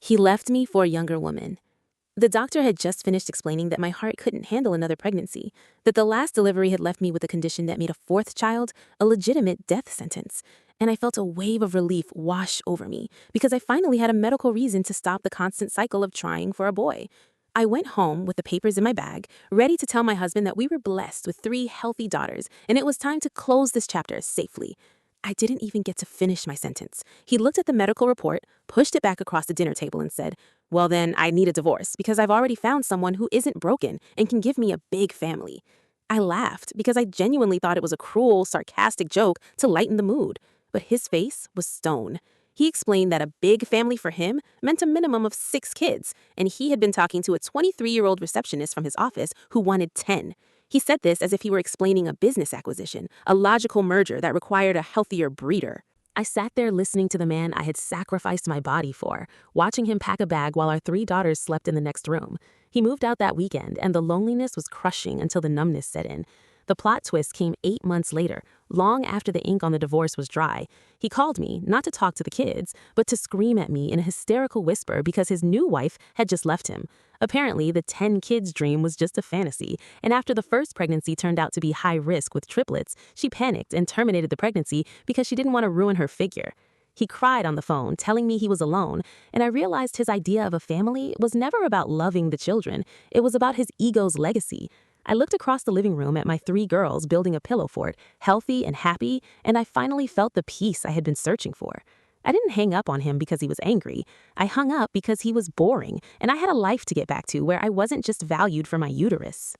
He left me for a younger woman. The doctor had just finished explaining that my heart couldn't handle another pregnancy, that the last delivery had left me with a condition that made a fourth child a legitimate death sentence. And I felt a wave of relief wash over me because I finally had a medical reason to stop the constant cycle of trying for a boy. I went home with the papers in my bag, ready to tell my husband that we were blessed with 3 healthy daughters, and it was time to close this chapter safely. I didn't even get to finish my sentence. He looked at the medical report, pushed it back across the dinner table, and said, "Well, then I need a divorce because I've already found someone who isn't broken and can give me a big family." I laughed because I genuinely thought it was a cruel, sarcastic joke to lighten the mood, but his face was stone. He explained that a big family for him meant a minimum of 6 kids, and he had been talking to a 23-year-old receptionist from his office who wanted 10. He said this as if he were explaining a business acquisition, a logical merger that required a healthier breeder. I sat there listening to the man I had sacrificed my body for, watching him pack a bag while our 3 daughters slept in the next room. He moved out that weekend, and the loneliness was crushing until the numbness set in. The plot twist came 8 months later, long after the ink on the divorce was dry. He called me, not to talk to the kids, but to scream at me in a hysterical whisper because his new wife had just left him. Apparently, the 10 kids dream was just a fantasy, and after the first pregnancy turned out to be high risk with triplets, she panicked and terminated the pregnancy because she didn't want to ruin her figure. He cried on the phone, telling me he was alone, and I realized his idea of a family was never about loving the children. It was about his ego's legacy. I looked across the living room at my 3 girls building a pillow fort, healthy and happy, and I finally felt the peace I had been searching for. I didn't hang up on him because he was angry. I hung up because he was boring, and I had a life to get back to where I wasn't just valued for my uterus.